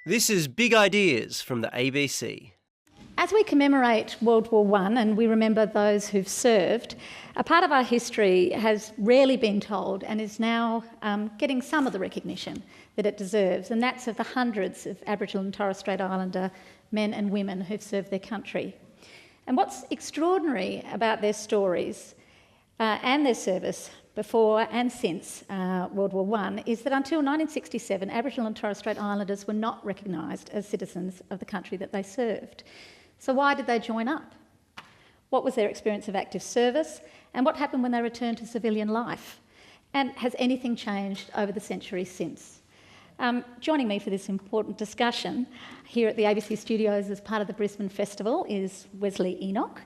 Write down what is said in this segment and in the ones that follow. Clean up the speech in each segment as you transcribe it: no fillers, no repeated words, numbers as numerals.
This is Big Ideas from the ABC. As we commemorate World War I and we remember those who've served, a part of our history has rarely been told and is now getting some of the recognition that it deserves, and that's of the hundreds of Aboriginal and Torres Strait Islander men and women who've served their country. And what's extraordinary about their stories and their service before and since World War I is that until 1967, Aboriginal and Torres Strait Islanders were not recognised as citizens of the country that they served. So why did they join up? What was their experience of active service? And what happened when they returned to civilian life? And has anything changed over the centuries since? Joining me for this important discussion here at the ABC studios as part of the Brisbane Festival is Wesley Enoch.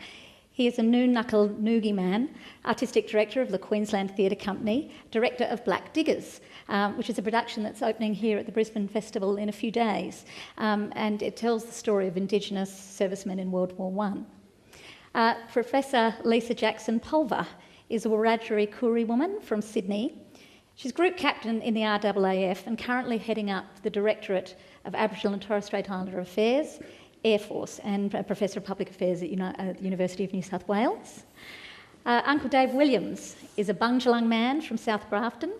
He is a Noon-Knuckle Noogie man, Artistic Director of the Queensland Theatre Company, Director of Black Diggers, which is a production that's opening here at the Brisbane Festival in a few days. And it tells the story of Indigenous servicemen in World War I. Professor Lisa Jackson-Pulver is a Wiradjuri Koori woman from Sydney. She's Group Captain in the RAAF and currently heading up the Directorate of Aboriginal and Torres Strait Islander Affairs, Air Force, and a Professor of Public Affairs at the University of New South Wales. Uncle Dave Williams is a Bundjalung man from South Grafton.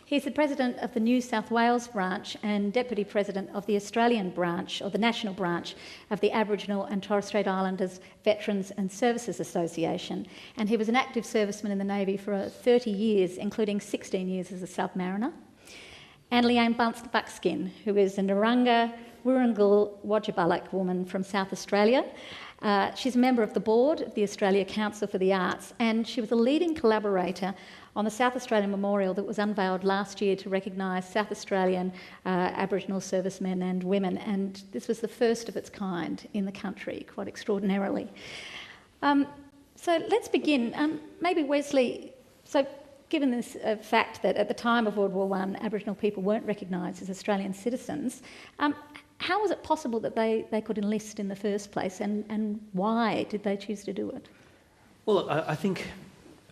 He's the President of the New South Wales branch and Deputy President of the Australian branch, or the National branch, of the Aboriginal and Torres Strait Islanders Veterans and Services Association. And he was an active serviceman in the Navy for 30 years, including 16 years as a submariner. And Leanne Buckskin, who is a Narungga Wurrungal Wodjabuluk woman from South Australia. She's a member of the board of the Australia Council for the Arts, and she was a leading collaborator on the South Australian Memorial that was unveiled last year to recognise South Australian Aboriginal servicemen and women, and this was the first of its kind in the country, quite extraordinarily. So let's begin. Maybe Wesley, given this fact that at the time of World War I, Aboriginal people weren't recognised as Australian citizens, how was it possible that they could enlist in the first place, and why did they choose to do it? Well, I think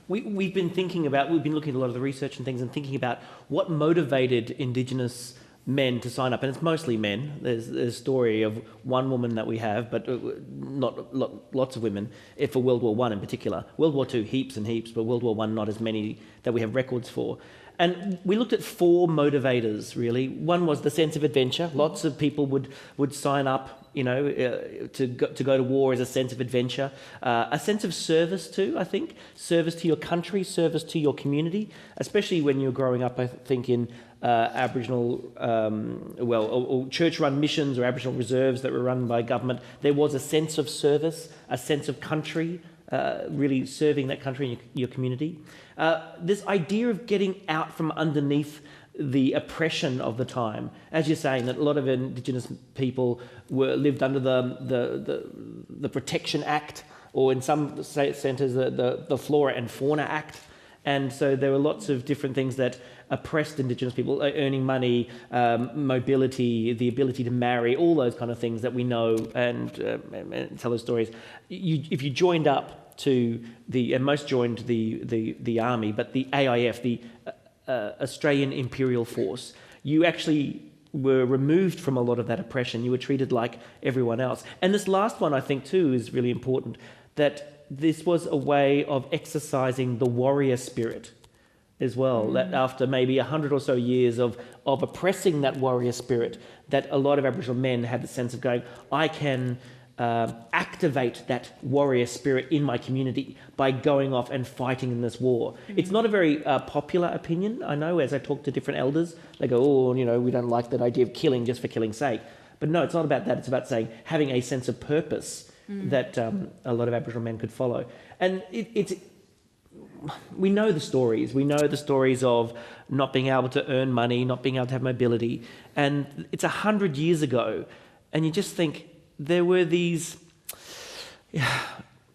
we've been looking at a lot of the research and things and thinking about what motivated Indigenous men to sign up, and it's mostly men. There's a story of one woman that we have, but not lots of women, for World War I in particular. World War II, heaps and heaps, but World War I, not as many that we have records for. And we looked at four motivators, really. One was the sense of adventure. Lots of people would sign up, to go to war as a sense of adventure. A sense of service too, I think. Service to your country, service to your community, especially when you're growing up, I think, in Aboriginal, or church-run missions or Aboriginal reserves that were run by government. There was a sense of service, a sense of country, really serving that country and your community. This idea of getting out from underneath the oppression of the time, as you're saying, that a lot of Indigenous people lived under the Protection Act, or in some centres the Flora and Fauna Act, and so there were lots of different things that oppressed Indigenous people, earning money, mobility, the ability to marry, all those kind of things that we know and tell those stories. If you joined up to most joined the army, but the AIF, the Australian Imperial Force, you actually were removed from a lot of that oppression. You were treated like everyone else. And this last one, I think, too, is really important, that this was a way of exercising the warrior spirit as well, that after maybe 100 or so years of oppressing that warrior spirit, that a lot of Aboriginal men had the sense of going, I can activate that warrior spirit in my community by going off and fighting in this war. It's not a very popular opinion, I know, as I talk to different elders. They go, we don't like that idea of killing just for killing's sake. But no, it's not about that. It's about saying having a sense of purpose that a lot of Aboriginal men could follow. And we know the stories. We know the stories of not being able to earn money, not being able to have mobility. And it's 100 years ago. And you just think, there were these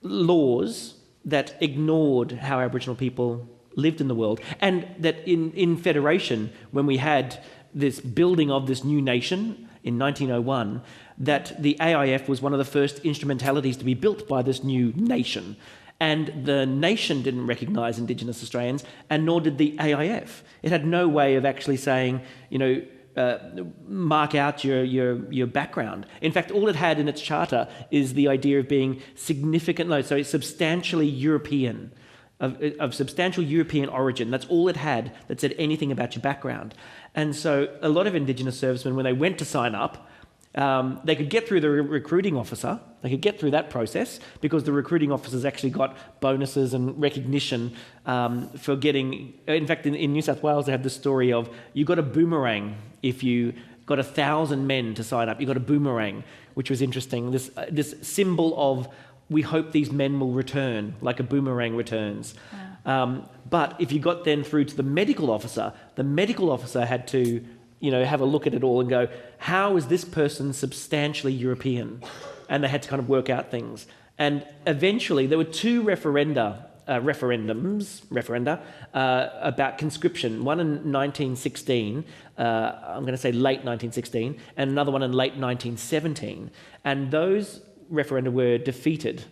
laws that ignored how Aboriginal people lived in the world, and that in Federation, when we had this building of this new nation in 1901, that the AIF was one of the first instrumentalities to be built by this new nation. And the nation didn't recognise Indigenous Australians, and nor did the AIF. It had no way of actually saying, mark out your background. In fact, all it had in its charter is the idea of being substantially European, of substantial European origin. That's all it had that said anything about your background. And so a lot of Indigenous servicemen, when they went to sign up, they could get through the recruiting officer. They could get through that process because the recruiting officers actually got bonuses and recognition for getting... In fact, in New South Wales, they have the story of you got a boomerang if you got 1,000 men to sign up. You got a boomerang, which was interesting. This symbol of we hope these men will return, like a boomerang returns. Wow. But if you got then through to the medical officer had to... have a look at it all and go, how is this person substantially European? And they had to kind of work out things. And eventually there were two referenda about conscription, one in 1916, I'm going to say late 1916, and another one in late 1917. And those referenda were defeated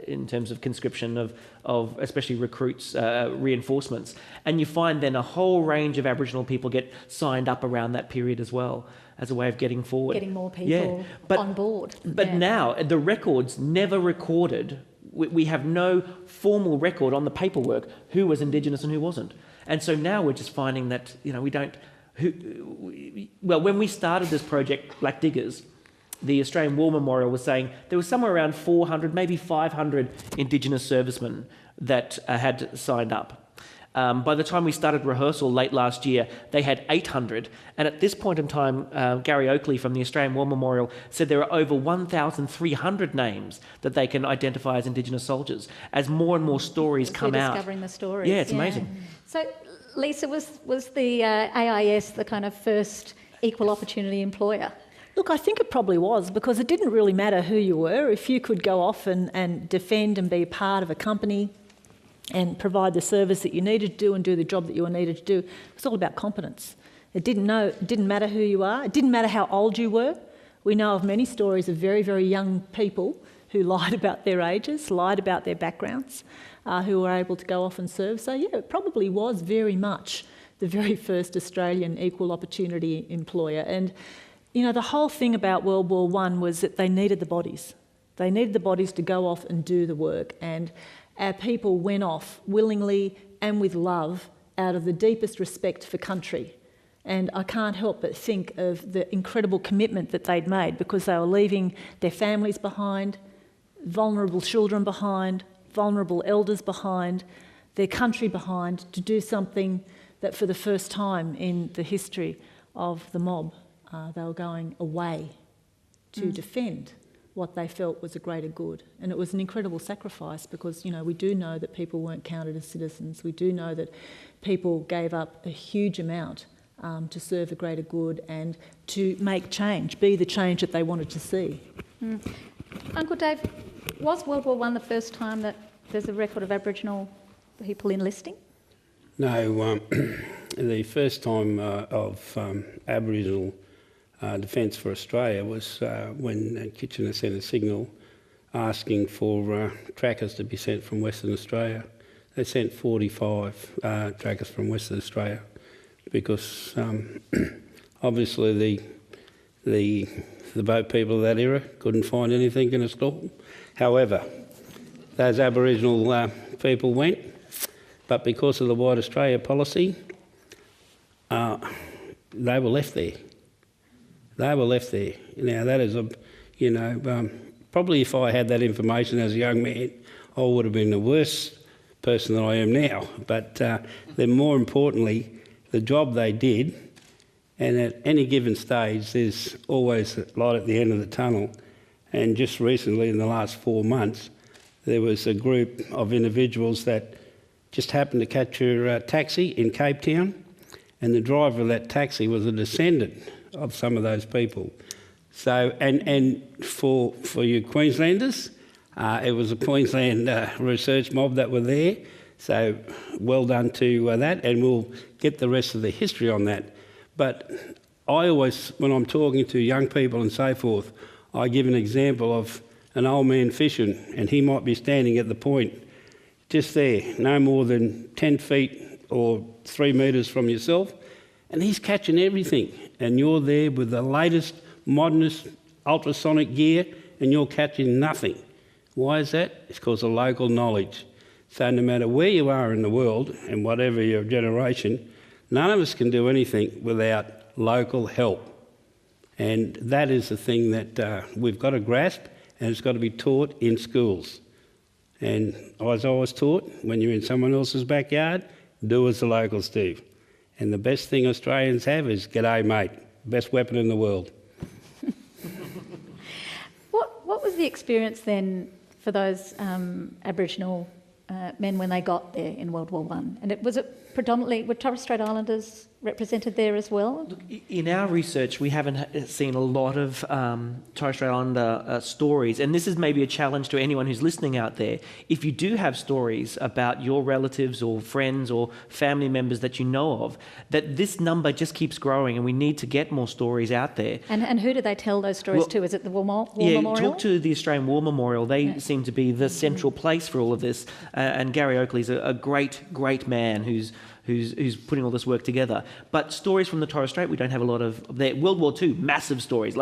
in terms of conscription of especially recruits, reinforcements. And you find then a whole range of Aboriginal people get signed up around that period as well as a way of getting forward. Getting more people on board. But now the records never recorded. We have no formal record on the paperwork who was Indigenous and who wasn't. And so now we're just finding that, we don't... when we started this project, Black Diggers, the Australian War Memorial was saying there was somewhere around 400, maybe 500 Indigenous servicemen that had signed up. By the time we started rehearsal late last year, they had 800. And at this point in time, Gary Oakley from the Australian War Memorial said there are over 1,300 names that they can identify as Indigenous soldiers as more and more stories come out. Discovering the stories. Yeah, it's amazing. So, Lisa, was the AIS the kind of first equal opportunity employer? Look, I think it probably was, because it didn't really matter who you were. If you could go off and defend and be part of a company and provide the service that you needed to do and do the job that you were needed to do, it was all about competence. It didn't matter who you are. It didn't matter how old you were. We know of many stories of very, very young people who lied about their ages, lied about their backgrounds, who were able to go off and serve. So, yeah, it probably was very much the very first Australian equal opportunity employer. And the whole thing about World War I was that they needed the bodies. They needed the bodies to go off and do the work. And our people went off willingly and with love out of the deepest respect for country. And I can't help but think of the incredible commitment that they'd made, because they were leaving their families behind, vulnerable children behind, vulnerable elders behind, their country behind, to do something that for the first time in the history of the mob, they were going away to defend what they felt was a greater good. And it was an incredible sacrifice, because, we do know that people weren't counted as citizens. We do know that people gave up a huge amount to serve a greater good and to make change, be the change that they wanted to see. Uncle Dave, was World War I the first time that there's a record of Aboriginal people enlisting? No, the first time of Aboriginal Defence for Australia was when Kitchener sent a signal asking for trackers to be sent from Western Australia. They sent 45 trackers from Western Australia because obviously the boat people of that era couldn't find anything in a storm. However, those Aboriginal people went, but because of the White Australia policy, they were left there. They were left there. Now, that is probably if I had that information as a young man, I would have been the worst person that I am now. But then more importantly, the job they did, and at any given stage, there's always a light at the end of the tunnel. And just recently, in the last 4 months, there was a group of individuals that just happened to catch a taxi in Cape Town, and the driver of that taxi was a descendant of some of those people. So, and for you Queenslanders, it was a Queensland research mob that were there. So well done to that, and we'll get the rest of the history on that. But I always, when I'm talking to young people and so forth, I give an example of an old man fishing, and he might be standing at the point just there, no more than 10 feet or 3 metres from yourself, And he's catching everything. And you're there with the latest, modernist ultrasonic gear and you're catching nothing. Why is that? It's because of local knowledge. So no matter where you are in the world and whatever your generation, none of us can do anything without local help. And that is the thing that we've got to grasp, and it's got to be taught in schools. And as I was taught, when you're in someone else's backyard, do as the locals do. And the best thing Australians have is, g'day mate, best weapon in the world. What was the experience then for those Aboriginal men when they got there in World War I? And was it predominantly, were Torres Strait Islanders represented there as well? Look, in our research, we haven't seen a lot of Torres Strait Islander stories, and this is maybe a challenge to anyone who's listening out there. If you do have stories about your relatives or friends or family members that you know of, that this number just keeps growing, and we need to get more stories out there. And who do they tell those stories to? Is it the War Memorial? Talk to the Australian War Memorial. They seem to be the central place for all of this, and Gary Oakley's a great man who's putting all this work together. But stories from the Torres Strait, we don't have a lot of there. World War II, massive stories,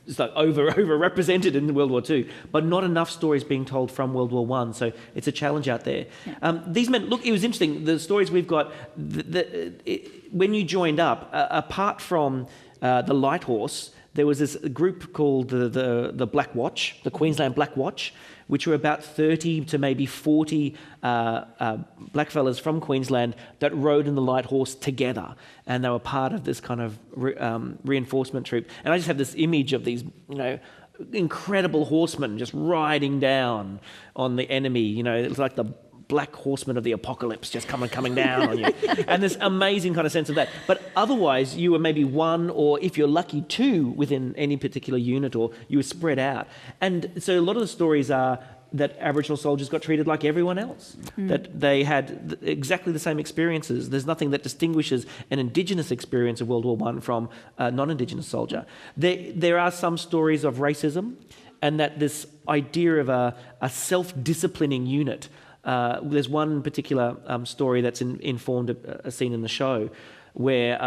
it's like over-represented in World War II, but not enough stories being told from World War I, so it's a challenge out there. Yeah. These men, look, it was interesting, the stories we've got, when you joined up, apart from the Light Horse, there was this group called the Black Watch, the Queensland Black Watch, which were about 30 to maybe 40 blackfellas from Queensland that rode in the Light Horse together, and they were part of this kind of reinforcement troop. And I just have this image of these, incredible horsemen just riding down on the enemy. It was like the Black Horsemen of the apocalypse just coming down on you. And this amazing kind of sense of that. But otherwise, you were maybe one, or if you're lucky, two within any particular unit, or you were spread out. And so a lot of the stories are that Aboriginal soldiers got treated like everyone else, that they had exactly the same experiences. There's nothing that distinguishes an Indigenous experience of World War I from a non-Indigenous soldier. There are some stories of racism, and that this idea of a self-disciplining unit. There's one particular story that's informed a scene in the show where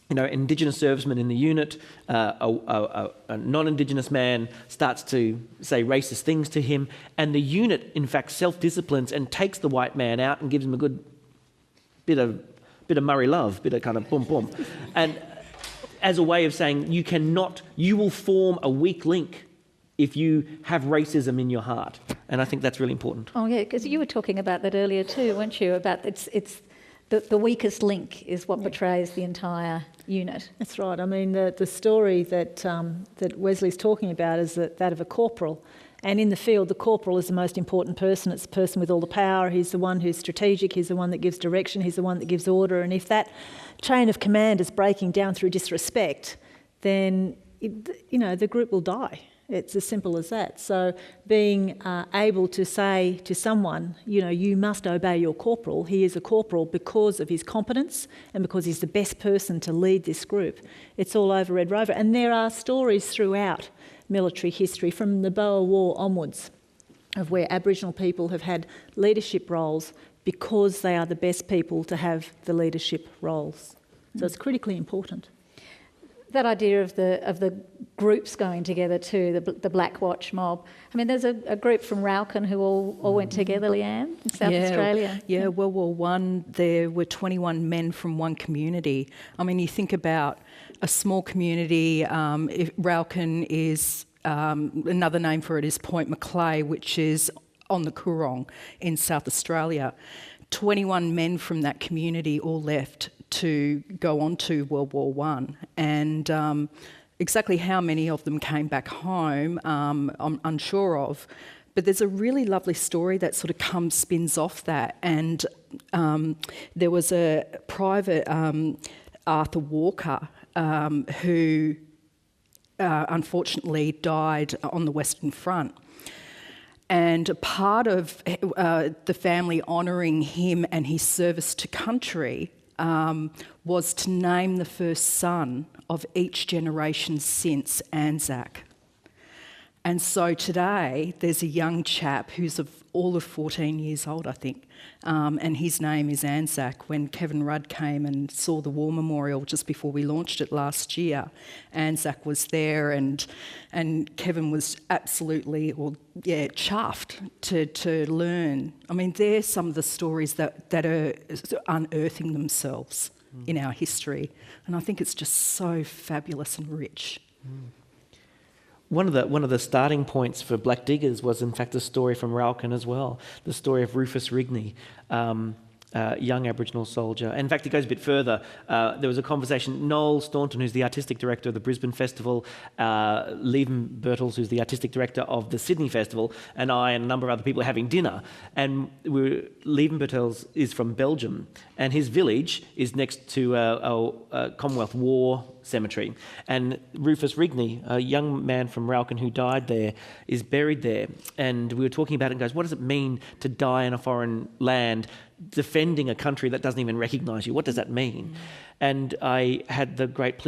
Indigenous servicemen in the unit, a non-Indigenous man starts to say racist things to him, and the unit in fact self-disciplines and takes the white man out and gives him a good bit of Murray love, bit of kind of boom boom, and as a way of saying you will form a weak link if you have racism in your heart. And I think that's really important. Oh yeah, because you were talking about that earlier too, weren't you? About it's the weakest link is what betrays the entire unit. That's right. I mean, the story that Wesley's talking about is that of a corporal. And in the field, the corporal is the most important person. It's the person with all the power. He's the one who's strategic. He's the one that gives direction. He's the one that gives order. And if that chain of command is breaking down through disrespect, then the group will die. It's as simple as that. So being able to say to someone, you must obey your corporal. He is a corporal because of his competence and because he's the best person to lead this group. It's all over Red Rover. And there are stories throughout military history from the Boer War onwards of where Aboriginal people have had leadership roles because they are the best people to have the leadership roles. So it's critically important. That idea of the groups going together too, the Black Watch mob. I mean, there's a group from Rauken who all went together, Leanne, in South Australia. Yeah, World War I, there were 21 men from one community. I mean, you think about a small community, Rauken is, another name for it is Point Macleay, which is on the Coorong in South Australia. 21 men from that community all left to go on to World War I, and exactly how many of them came back home, I'm unsure of. But there's a really lovely story that sort of spins off that, and there was a private, Arthur Walker, who unfortunately died on the Western Front. And part of the family honouring him and his service to country was to name the first son of each generation since ANZAC. And so today there's a young chap who's all of 14 years old, I think, and his name is ANZAC. When Kevin Rudd came and saw the War Memorial just before we launched it last year, ANZAC was there, and Kevin was absolutely, chuffed to learn. I mean, they're some of the stories that are unearthing themselves in our history, and I think it's just so fabulous and rich. One of the starting points for Black Diggers was, in fact, a story from Ralcan as well, the story of Rufus Rigney, young Aboriginal soldier. In fact, it goes a bit further. There was a conversation. Noel Staunton, who's the artistic director of the Brisbane Festival, Lieven Bertels, who's the artistic director of the Sydney Festival, and I and a number of other people are having dinner. And Lieven Bertels is from Belgium, and his village is next to a Commonwealth War cemetery. And Rufus Rigney, a young man from Ralcan who died there, is buried there. And we were talking about it and goes, what does it mean to die in a foreign land defending a country that doesn't even recognise you? What does that mean? And I had the great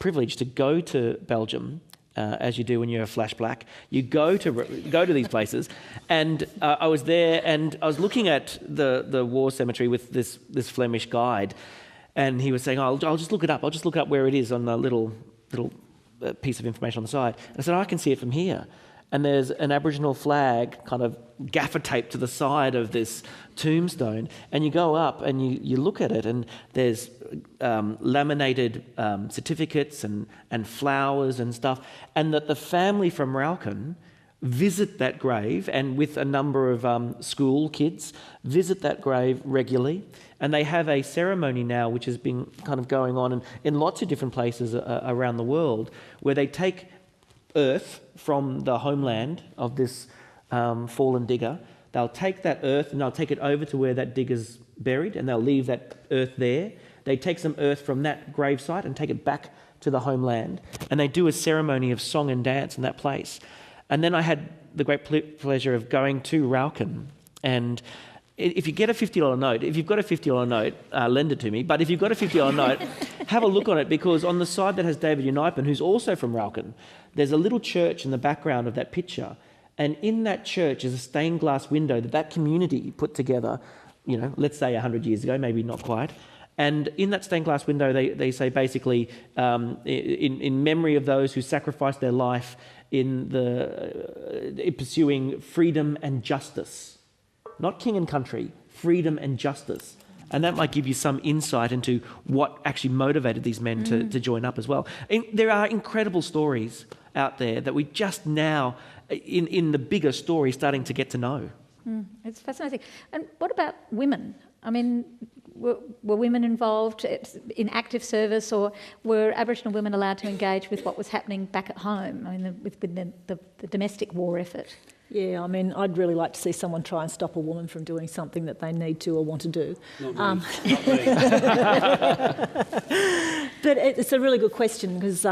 privilege to go to Belgium, as you do when you're a flash black. You go to these places, and I was there, and I was looking at the war cemetery with this Flemish guide, and he was saying, I'll just look it up. I'll just look up where it is on the little piece of information on the side. And I said, I can see it from here. And there's an Aboriginal flag kind of gaffer taped to the side of this tombstone. And you go up and you look at it, and there's laminated certificates and flowers and stuff. And that the family from Ralcan visit that grave, and with a number of school kids, visit that grave regularly. And they have a ceremony now which has been kind of going on in lots of different places around the world, where they take earth from the homeland of this fallen digger. They'll take that earth and they'll take it over to where that digger's buried, and they'll leave that earth there. They take some earth from that gravesite and take it back to the homeland, and they do a ceremony of song and dance in that place. And then I had the great pleasure of going to Ralcan, and if you get a $50 note, if you've got a $50 note, lend it to me. But if you've got a $50 note, have a look on it, because on the side that has David Unipen, who's also from Ralcan, there's a little church in the background of that picture. And in that church is a stained glass window that community put together, let's say 100 years ago, maybe not quite. And in that stained glass window, they say basically, in memory of those who sacrificed their life in pursuing freedom and justice. Not king and country, freedom and justice. And that might give you some insight into what actually motivated these men to join up as well. And there are incredible stories out there that we just now, in the bigger story, starting to get to know. It's fascinating. And what about women? I mean, were women involved in active service, or were Aboriginal women allowed to engage with what was happening back at home, with the domestic war effort? Yeah, I mean, I'd really like to see someone try and stop a woman from doing something that they need to or want to do. Not me. But it's a really good question, because,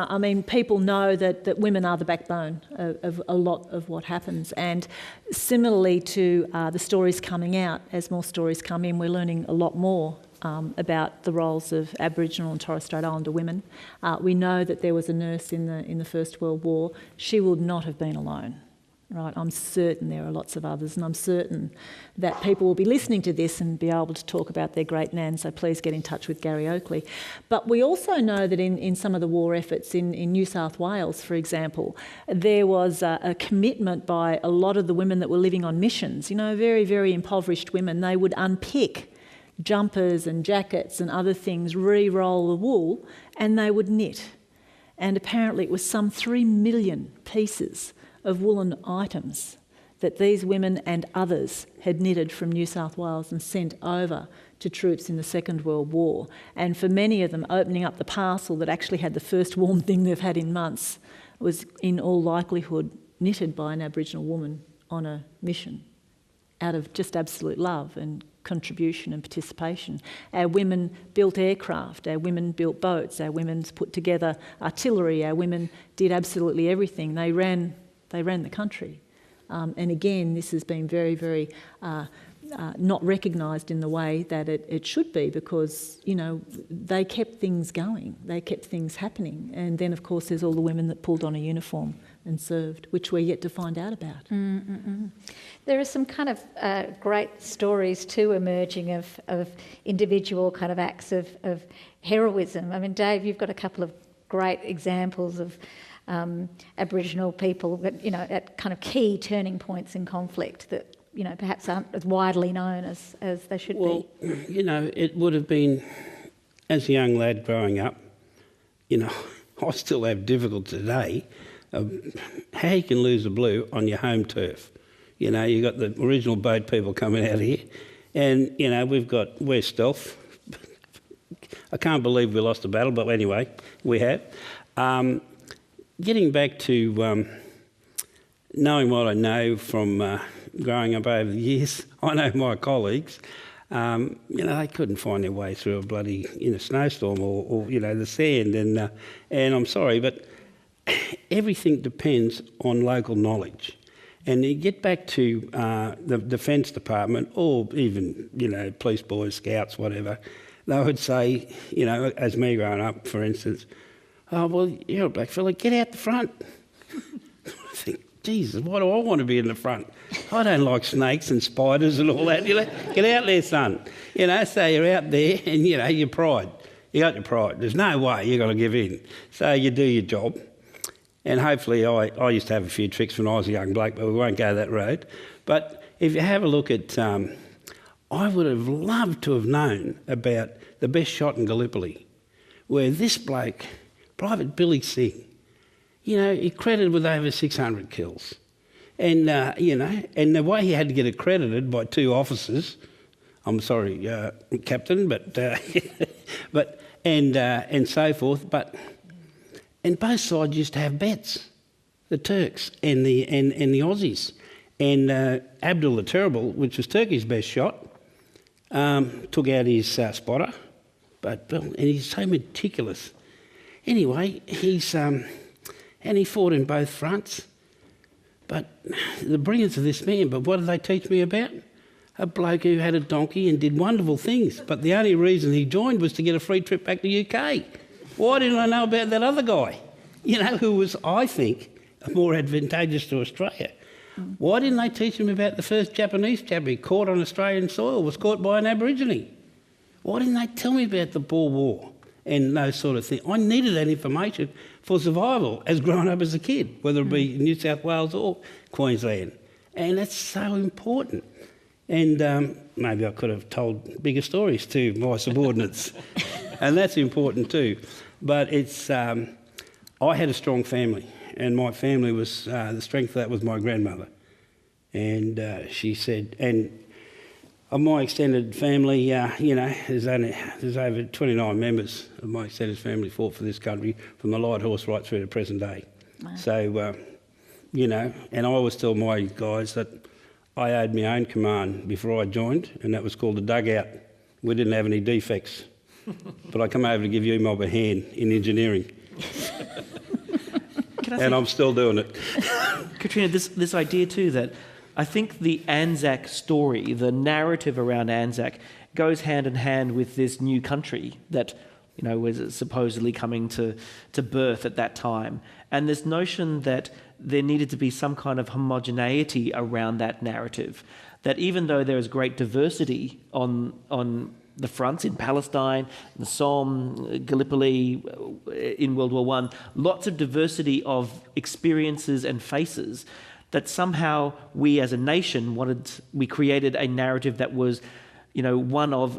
people know that women are the backbone of a lot of what happens. And similarly to the stories coming out, as more stories come in, we're learning a lot more about the roles of Aboriginal and Torres Strait Islander women. We know that there was a nurse in the First World War. She would not have been alone. Right, I'm certain there are lots of others, and I'm certain that people will be listening to this and be able to talk about their great nan, so please get in touch with Gary Oakley. But we also know that in some of the war efforts in New South Wales, for example, there was a commitment by a lot of the women that were living on missions, very, very impoverished women. They would unpick jumpers and jackets and other things, re-roll the wool, and they would knit. And apparently it was some 3 million pieces of woolen items that these women and others had knitted from New South Wales and sent over to troops in the Second World War. And for many of them, opening up the parcel that actually had the first warm thing they've had in months was in all likelihood knitted by an Aboriginal woman on a mission out of just absolute love and contribution and participation. Our women built aircraft, our women built boats, our women put together artillery, our women did absolutely everything. They ran the country. And again, this has been very, very not recognised in the way that it should be, because, you know, they kept things going, they kept things happening. And then, of course, there's all the women that pulled on a uniform and served, which we're yet to find out about. There are some kind of great stories too emerging of individual kind of acts of heroism. I mean, Dave, you've got a couple of great examples of Aboriginal people that, you know, at kind of key turning points in conflict that, you know, perhaps aren't as widely known as they should be. Well, you know, it would have been, as a young lad growing up, you know, I still have difficulty today of how you can lose a blue on your home turf. You know, you've got the original boat people coming out here, and, you know, we're stealth. I can't believe we lost the battle, but anyway, we have. Getting back to knowing what I know from growing up over the years, I know my colleagues, you know, they couldn't find their way through a bloody, you know, snowstorm or you know, the sand. And I'm sorry, but everything depends on local knowledge. And you get back to the Defence Department, or even, you know, police boys, scouts, whatever, they would say, you know, as me growing up, for instance, oh, well, you're a black fella, get out the front. I think, Jesus, why do I want to be in the front? I don't like snakes and spiders and all that. You know, get out there, son. You know, so you're out there and, you know, your pride. You got your pride. There's no way you're going to give in. So you do your job. And hopefully I used to have a few tricks when I was a young bloke, but we won't go that road. But if you have a look at... I would have loved to have known about the best shot in Gallipoli, where this bloke, Private Billy Singh, you know, he credited with over 600 kills. And, you know, and the way he had to get accredited by two officers, I'm sorry, Captain, but and so forth, and both sides used to have bets, the Turks and the Aussies. And Abdul the Terrible, which was Turkey's best shot, took out his spotter, and he's so meticulous. Anyway, and he fought in both fronts. But the brilliance of this man, but what did they teach me about? A bloke who had a donkey and did wonderful things, but the only reason he joined was to get a free trip back to UK. Why didn't I know about that other guy? You know, who was, I think, more advantageous to Australia. Why didn't they teach him about the first Japanese chap who caught on Australian soil, was caught by an Aborigine? Why didn't they tell me about the Boer War and those sort of things? I needed that information for survival as growing up as a kid, whether it be New South Wales or Queensland. And that's so important. And maybe I could have told bigger stories to my subordinates. And that's important too. But it's... I had a strong family. And my family was, the strength of that was my grandmother. And she said, and of my extended family, you know, there's over 29 members of my extended family fought for this country, from the light horse right through to present day. Wow. So, you know, and I always tell my guys that I owed my own command before I joined, and that was called the dugout. We didn't have any defects. But I come over to give you mob a hand in engineering. And I'm still doing it. Katrina, this idea too that I think the ANZAC story, the narrative around ANZAC, goes hand in hand with this new country that, you know, was supposedly coming to birth at that time. And this notion that there needed to be some kind of homogeneity around that narrative, that even though there is great diversity on the fronts in Palestine, the Somme, Gallipoli, in World War I, lots of diversity of experiences and faces, that somehow we as a nation we created a narrative that was, you know, one of,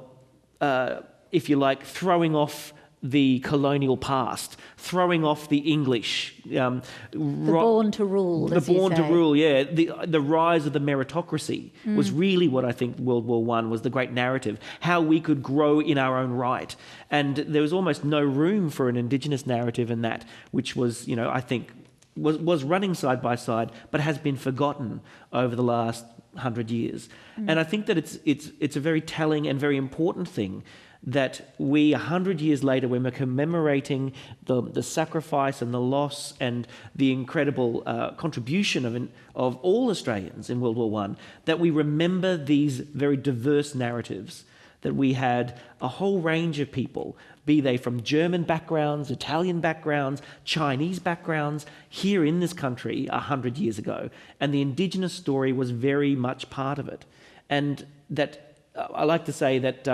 if you like, throwing off the colonial past, throwing off the English. The born to rule, the born to rule, yeah. The rise of the meritocracy was really what I think World War I was, the great narrative, how we could grow in our own right. And there was almost no room for an Indigenous narrative in that, which was, you know, I think was running side by side, but has been forgotten over the last 100 years. And I think that it's a very telling and very important thing that we, 100 years later, when we're commemorating the sacrifice and the loss and the incredible contribution of all Australians in World War I, that we remember these very diverse narratives, that we had a whole range of people, be they from German backgrounds, Italian backgrounds, Chinese backgrounds, here in this country 100 years ago. And the Indigenous story was very much part of it. And that, I like to say that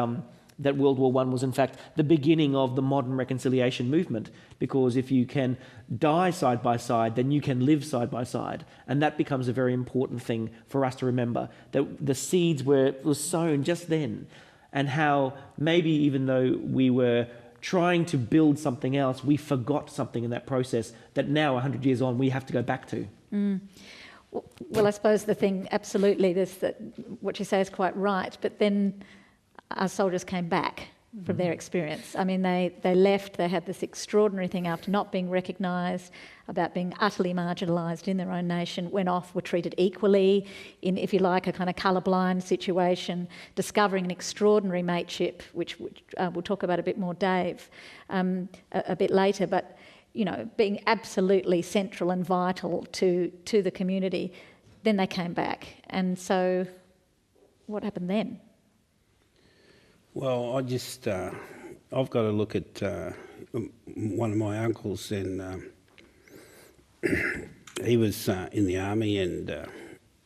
that World War I was in fact the beginning of the modern reconciliation movement, because if you can die side by side, then you can live side by side. And that becomes a very important thing for us to remember, that the seeds were sown just then, and how maybe even though we were trying to build something else, we forgot something in that process that now, 100 years on, we have to go back to. Well, I suppose the thing, absolutely, that what you say is quite right, but then our soldiers came back from their experience. I mean, they left, they had this extraordinary thing after not being recognised, about being utterly marginalised in their own nation, went off, were treated equally in, if you like, a kind of colourblind situation, discovering an extraordinary mateship, which we'll talk about a bit more, Dave, a bit later, but, you know, being absolutely central and vital to the community. Then they came back. And so what happened then? Well, I've got to look at one of my uncles, and he was in the army, and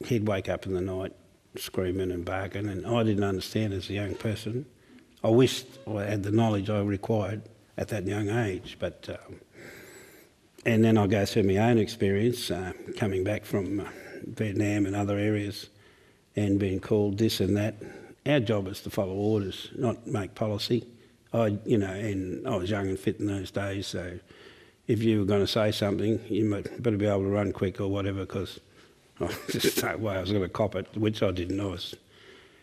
he'd wake up in the night screaming and barking, and I didn't understand as a young person. I wished I had the knowledge I required at that young age, but and then I go through my own experience coming back from Vietnam and other areas and being called this and that. Our job is to follow orders, not make policy. And I was young and fit in those days, so if you were going to say something, you better be able to run quick or whatever, because just no way I was going to cop it, which I didn't. I was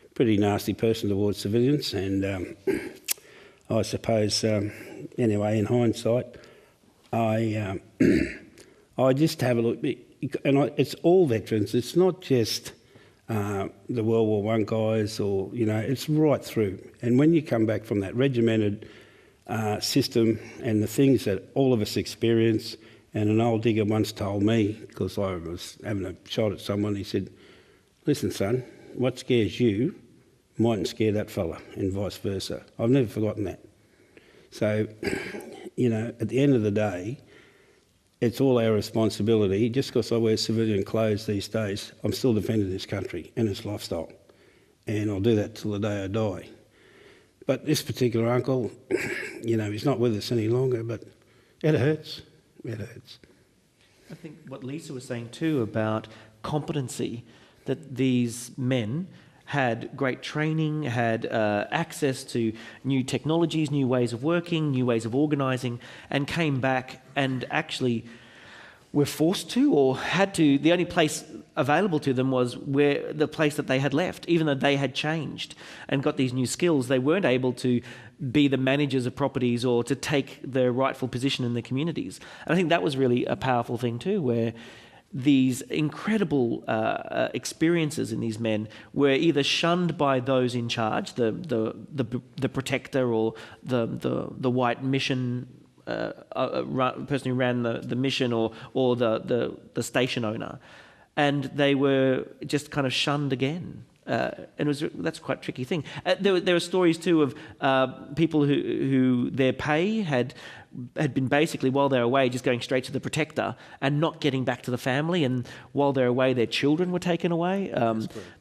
a pretty nasty person towards civilians, and I suppose, anyway, in hindsight, I just have a look, and it's all veterans. It's not just the World War I guys, or, it's right through. And when you come back from that regimented system and the things that all of us experience, and an old digger once told me, because I was having a shot at someone, he said, "Listen, son, what scares you mightn't scare that fella," and vice versa. I've never forgotten that. So, at the end of the day, it's all our responsibility. Just because I wear civilian clothes these days, I'm still defending this country and its lifestyle. And I'll do that till the day I die. But this particular uncle, he's not with us any longer, but it hurts. It hurts. I think what Lisa was saying too about competency, that these men had great training, had access to new technologies, new ways of working, new ways of organising, and came back and actually were forced to or had to. The only place available to them was the place that they had left. Even though they had changed and got these new skills, they weren't able to be the managers of properties or to take their rightful position in the communities. And I think that was really a powerful thing too, where these incredible experiences in these men were either shunned by those in charge, the protector or the white mission person who ran the mission, or the station owner, and they were just kind of shunned again. And that's quite a tricky thing. There are stories too of people who their pay had been basically, while they were away, just going straight to the protector and not getting back to the family, and while they're away their children were taken away.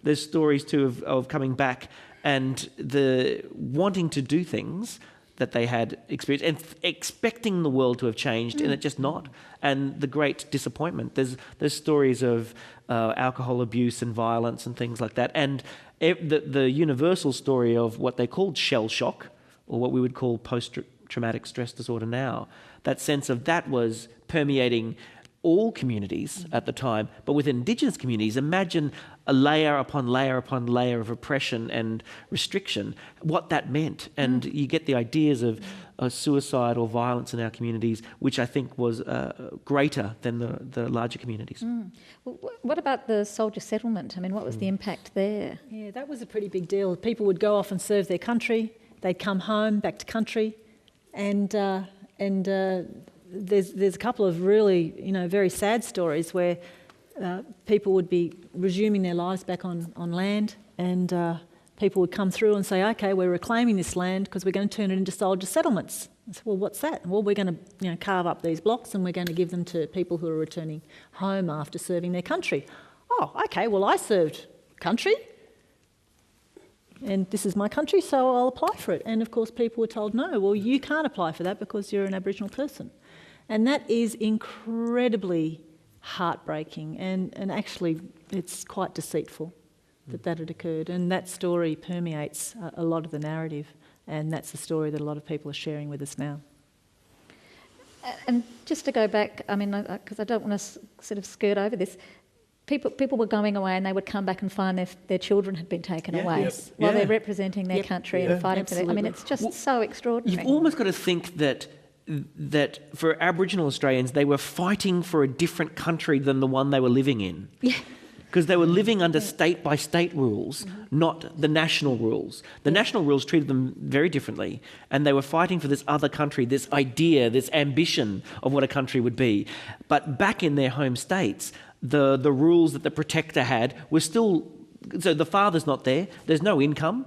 There's stories too of coming back and the wanting to do things that they had experienced and expecting the world to have changed, and it just not, and the great disappointment. There's stories of alcohol abuse and violence and things like that, and the universal story of what they called shell shock, or what we would call post-traumatic stress disorder now. That sense of that was permeating all communities at the time, but with Indigenous communities, imagine a layer upon layer upon layer of oppression and restriction, what that meant. And you get the ideas of suicide or violence in our communities, which I think was greater than the larger communities. Well, what about the soldier settlement? I mean, what was the impact there? Yeah, that was a pretty big deal. People would go off and serve their country, they'd come home, back to country, and there's a couple of really, very sad stories where people would be resuming their lives back on land, and people would come through and say, okay, we're reclaiming this land because we're going to turn it into soldier settlements. I said, well, what's that? Well, we're going to carve up these blocks and we're going to give them to people who are returning home after serving their country. Oh, okay, well, I served country and this is my country, so I'll apply for it. And of course, people were told, no, well, you can't apply for that because you're an Aboriginal person. And that is incredibly heartbreaking, and actually it's quite deceitful that had occurred. And that story permeates a lot of the narrative, and that's the story that a lot of people are sharing with us now. And just to go back, I mean, because I don't want to sort of skirt over this, people were going away and they would come back and find their children had been taken away while they're representing their country and fighting for it. I mean, it's just so extraordinary. You've almost got to think that for Aboriginal Australians, they were fighting for a different country than the one they were living in. Yeah. Because they were living under state-by-state rules, not the national rules. The national rules treated them very differently, and they were fighting for this other country, this idea, this ambition of what a country would be. But back in their home states, the rules that the protector had were still... So the father's not there, there's no income,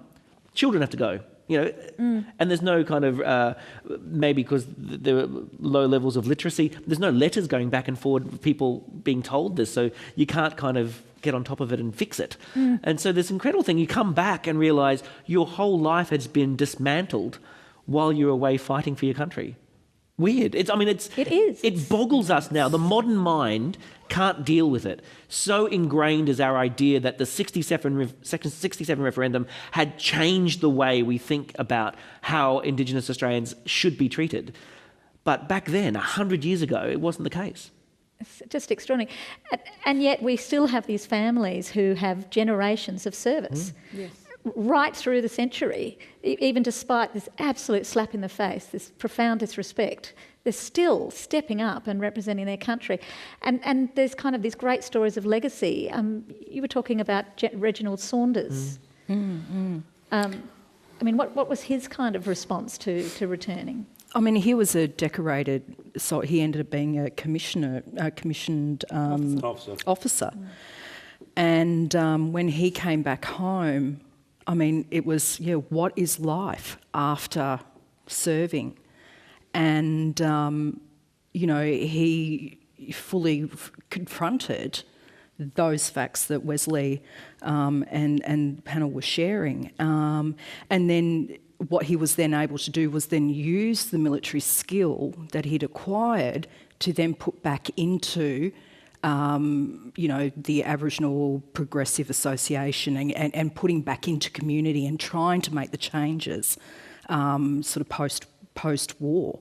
children have to go. And there's no kind of, maybe because there were low levels of literacy, there's no letters going back and forward, people being told this, so you can't kind of get on top of it and fix it. And so this incredible thing, you come back and realise your whole life has been dismantled while you're away fighting for your country. Weird. It is. It boggles us now. The modern mind can't deal with it. So ingrained is our idea that the 67 referendum had changed the way we think about how Indigenous Australians should be treated. But back then, 100 years ago, it wasn't the case. It's just extraordinary. And yet we still have these families who have generations of service. Yes. Right through the century, even despite this absolute slap in the face, this profound disrespect, they're still stepping up and representing their country. And there's kind of these great stories of legacy. You were talking about Reginald Saunders. I mean, what was his kind of response to returning? I mean, he was a decorated, so he ended up being a commissioned officer. And when he came back home, I mean, it was, what is life after serving? And, he fully confronted those facts that Wesley and the panel were sharing. And then what he was then able to do was then use the military skill that he'd acquired to then put back into the Aboriginal Progressive Association and putting back into community and trying to make the changes sort of post-war.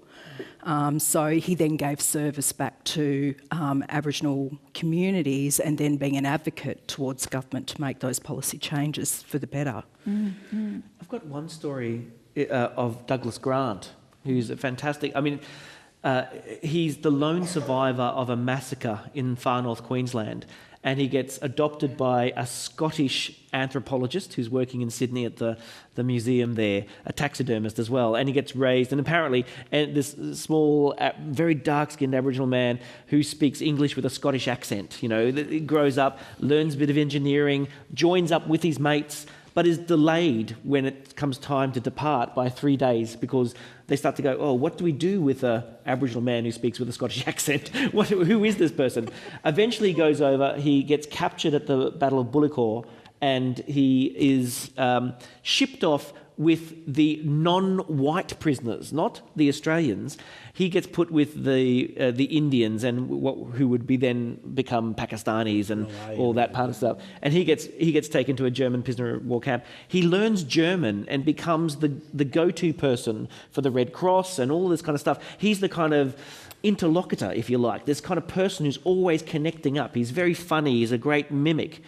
So he then gave service back to Aboriginal communities and then being an advocate towards government to make those policy changes for the better. I've got one story of Douglas Grant, who's a fantastic... I mean, he's the lone survivor of a massacre in far north Queensland, and he gets adopted by a Scottish anthropologist who's working in Sydney at the museum there, a taxidermist as well, and he gets raised, and apparently this small, very dark-skinned Aboriginal man who speaks English with a Scottish accent, he grows up, learns a bit of engineering, joins up with his mates, but is delayed when it comes time to depart by 3 days because they start to go, oh, what do we do with an Aboriginal man who speaks with a Scottish accent? Who is this person? Eventually he goes over, he gets captured at the Battle of Bullecore, and he is shipped off with the non-white prisoners, not the Australians. He gets put with the Indians and who would be then become Pakistanis and all that part of stuff. And he gets taken to a German prisoner of war camp. He learns German and becomes the go-to person for the Red Cross and all this kind of stuff. He's the kind of interlocutor, if you like, this kind of person who's always connecting up. He's very funny. He's a great mimic.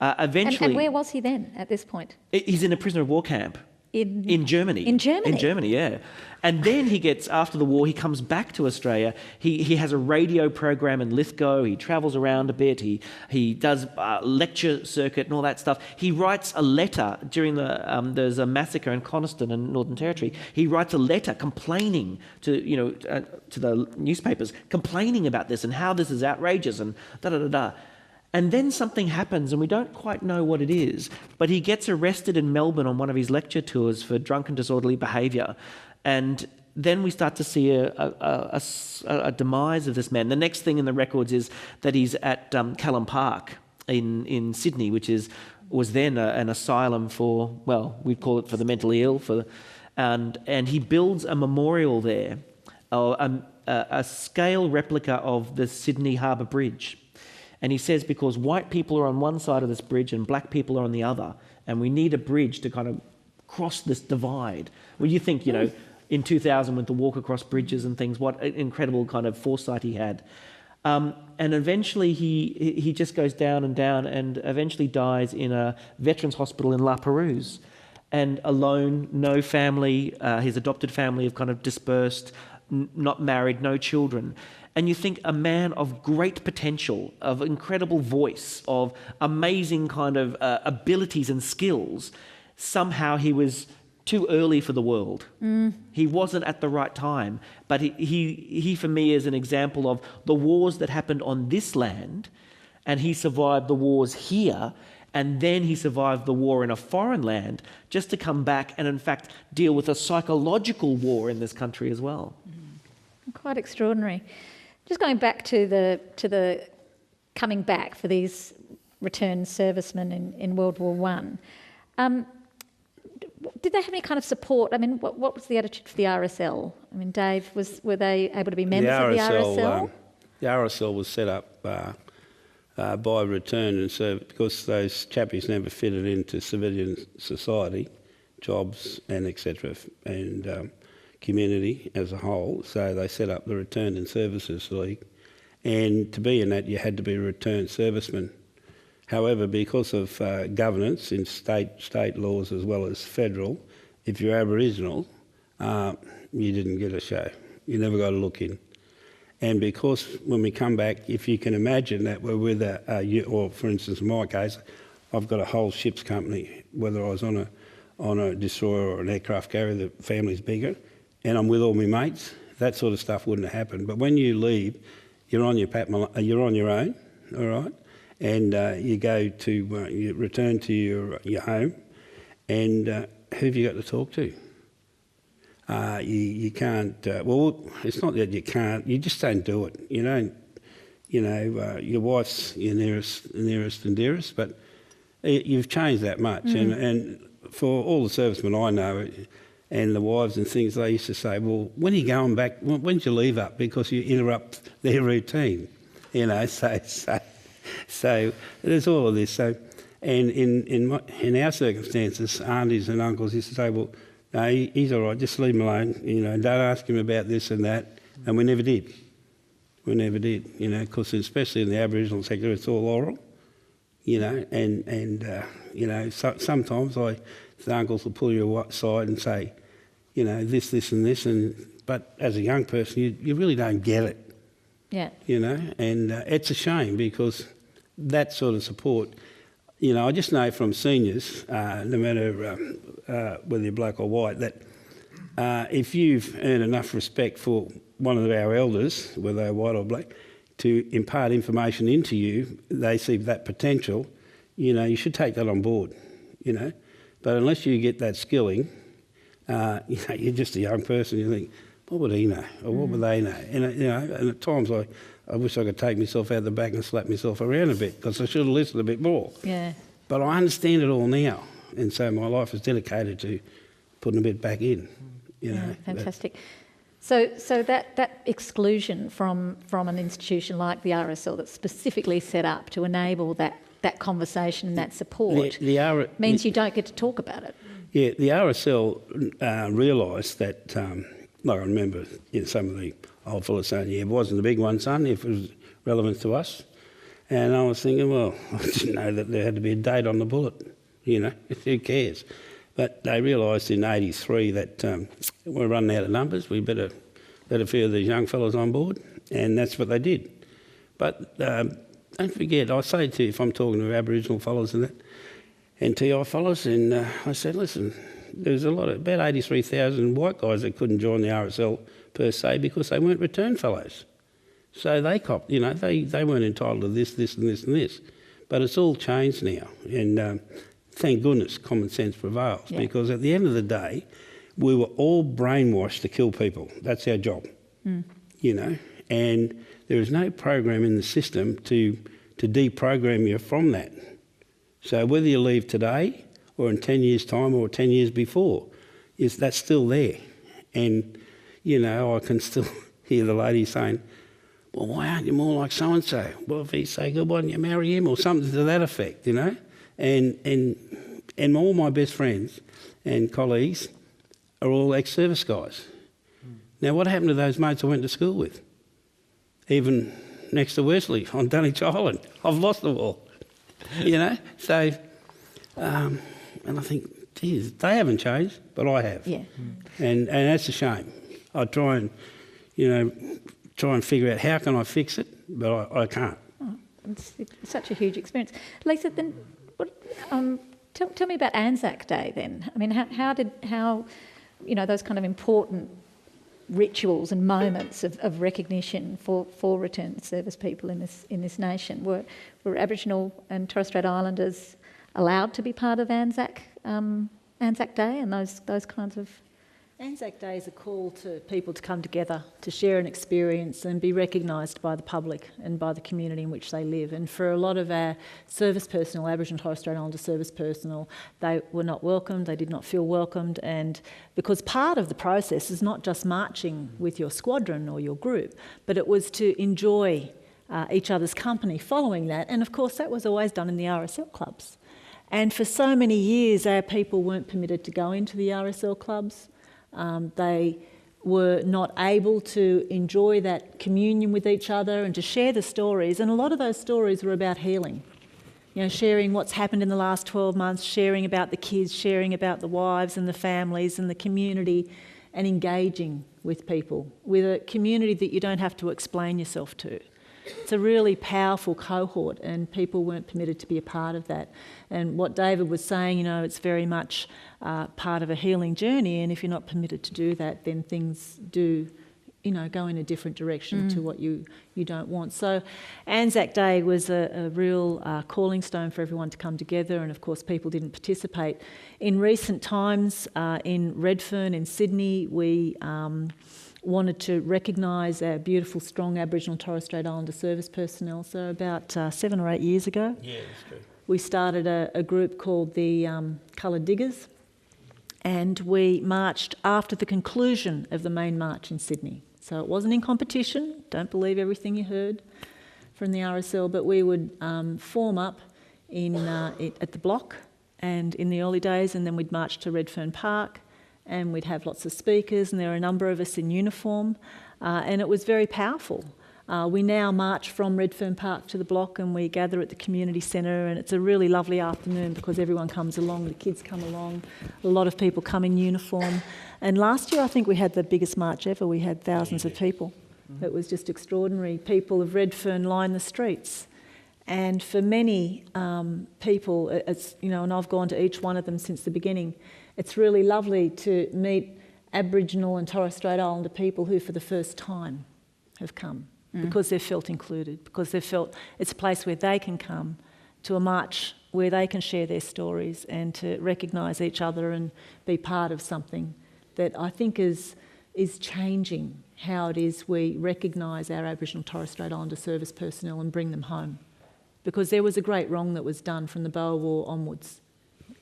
Eventually, and where was he then at this point? He's in a prisoner of war camp. In Germany. In Germany? In Germany, yeah. And then he gets, after the war, he comes back to Australia. He has a radio program in Lithgow. He travels around a bit. He does lecture circuit and all that stuff. He writes a letter during there's a massacre in Coniston in Northern Territory. He writes a letter complaining to the newspapers, complaining about this and how this is outrageous and da-da-da-da. And then something happens, and we don't quite know what it is, but he gets arrested in Melbourne on one of his lecture tours for drunken disorderly behaviour. And then we start to see a demise of this man. The next thing in the records is that he's at Callum Park in Sydney, which was then an asylum for, well, we'd call it for the mentally ill. And he builds a memorial there, a scale replica of the Sydney Harbour Bridge. And he says, because white people are on one side of this bridge and black people are on the other, and we need a bridge to kind of cross this divide. Well, you think, in 2000 with the walk across bridges and things, what an incredible kind of foresight he had. And eventually he just goes down and eventually dies in a veterans hospital in La Perouse. And alone, no family, his adopted family have kind of dispersed, not married, no children. And you think a man of great potential, of incredible voice, of amazing kind of abilities and skills, somehow he was too early for the world. He wasn't at the right time. But he for me is an example of the wars that happened on this land, and he survived the wars here, and then he survived the war in a foreign land just to come back and in fact deal with a psychological war in this country as well. Quite extraordinary. Just going back to the coming back for these returned servicemen in World War One, did they have any kind of support? I mean, what was the attitude for the RSL? I mean, Dave, were they able to be members of the RSL? The RSL was set up by return and service because those chappies never fitted into civilian society, jobs and etc. and community as a whole, so they set up the Returned and Services League, and to be in that you had to be a returned serviceman. However, because of governance in state laws as well as federal, if you're Aboriginal, you didn't get a show. You never got a look in. And because when we come back, if you can imagine that we're with or for instance in my case, I've got a whole ship's company, whether I was on a destroyer or an aircraft carrier, the family's bigger, and I'm with all my mates, that sort of stuff wouldn't have happened. But when you leave, you're on your own, all right, and you go to you return to your home, and who have you got to talk to? You can't. Well, it's not that you can't. You just don't do it. You don't. Your wife's your nearest and dearest, but you've changed that much, and for all the servicemen I know. And the wives and things, they used to say, well, when are you going back? When's your leave up? Because you interrupt their routine, So there's all of this. So, and in our circumstances, aunties and uncles used to say, well, no, he's all right, just leave him alone. Don't ask him about this and that. And we never did. Because especially in the Aboriginal sector, it's all oral, sometimes the uncles will pull you aside and say, this and this, but as a young person, you really don't get it. Yeah. And it's a shame because that sort of support, I just know from seniors, no matter whether you're black or white, that if you've earned enough respect for one of our elders, whether they're white or black, to impart information into you, they see that potential, you should take that on board, But unless you get that skilling, you're just a young person. You think, what would he know, or what would they know? And and at times I wish I could take myself out the back and slap myself around a bit because I should have listened a bit more. Yeah. But I understand it all now, and so my life is dedicated to putting a bit back in. Fantastic. So that exclusion from an institution like the RSL that's specifically set up to enable that conversation and that support means you don't get to talk about it. Yeah, the RSL realised that, I remember some of the old fellas saying, it wasn't the big one, son, if it was relevant to us. And I was thinking, well, I didn't know that there had to be a date on the bullet, who cares? But they realised in '83 that we're running out of numbers, we better let a few of these young fellas on board, and that's what they did. But don't forget, I say to you, if I'm talking to Aboriginal fellas and that, and TI fellas, and I said, listen, there's about 83,000 white guys that couldn't join the RSL per se because they weren't return fellows. So they copped, you know, they weren't entitled to this, this and this and this. But it's all changed now, and thank goodness common sense prevails, because at the end of the day, we were all brainwashed to kill people. That's our job, you know, and there is no program in the system to deprogram you from that. So whether you leave today or in 10 years' time or 10 years before, that's still there. And, you know, I can still hear the lady saying, well, why aren't you more like so-and-so? Well, if he's so good, why don't you marry him, or something to that effect, you know? And all my best friends and colleagues are all ex-service guys. Now, what happened to those mates I went to school with? Even next to Wesley on Dunwich Island. I've lost them all, you know? So, and I think, geez, they haven't changed, but I have. Yeah. And that's a shame. I try and, you know, figure out how can I fix it, but I can't. Oh, it's such a huge experience. Lisa, then, tell me about ANZAC Day then. I mean, how you know, those kind of important rituals and moments of recognition for returned service people in this nation. Were Aboriginal and Torres Strait Islanders allowed to be part of ANZAC Day and those kinds of... ANZAC Day is a call to people to come together, to share an experience and be recognised by the public and by the community in which they live. And for a lot of our service personnel, Aboriginal and Torres Strait Islander service personnel, they were not welcomed, they did not feel welcomed, and because part of the process is not just marching with your squadron or your group, but it was to enjoy each other's company following that, and of course that was always done in the RSL clubs. And for so many years our people weren't permitted to go into the RSL clubs. They were not able to enjoy that communion with each other and to share the stories, and a lot of those stories were about healing. You know, sharing what's happened in the last 12 months, sharing about the kids, sharing about the wives and the families and the community, and engaging with people, with a community that you don't have to explain yourself to. It's a really powerful cohort, and people weren't permitted to be a part of that. And what David was saying, you know, it's very much part of a healing journey, and if you're not permitted to do that, then things do, you know, go in a different direction to what you don't want. So ANZAC Day was a real calling stone for everyone to come together, and of course people didn't participate. In recent times, in Redfern in Sydney, we wanted to recognise our beautiful, strong Aboriginal and Torres Strait Islander service personnel. So about 7 or 8 years ago, we started a group called the Coloured Diggers, and we marched after the conclusion of the main march in Sydney. So it wasn't in competition, don't believe everything you heard from the RSL, but we would form up at the block and in the early days, and then we'd march to Redfern Park, and we'd have lots of speakers, and there were a number of us in uniform, and it was very powerful. We now march from Redfern Park to the block, and we gather at the community centre, and it's a really lovely afternoon because everyone comes along, the kids come along, a lot of people come in uniform. And last year I think we had the biggest march ever. We had thousands of people. It was just extraordinary. People of Redfern line the streets. And for many people, it's, you know, and I've gone to each one of them since the beginning, it's really lovely to meet Aboriginal and Torres Strait Islander people who for the first time have come because they've felt included, because they've felt it's a place where they can come to a march where they can share their stories and to recognise each other and be part of something that I think is changing how it is we recognise our Aboriginal Torres Strait Islander service personnel and bring them home. Because there was a great wrong that was done from the Boer War onwards.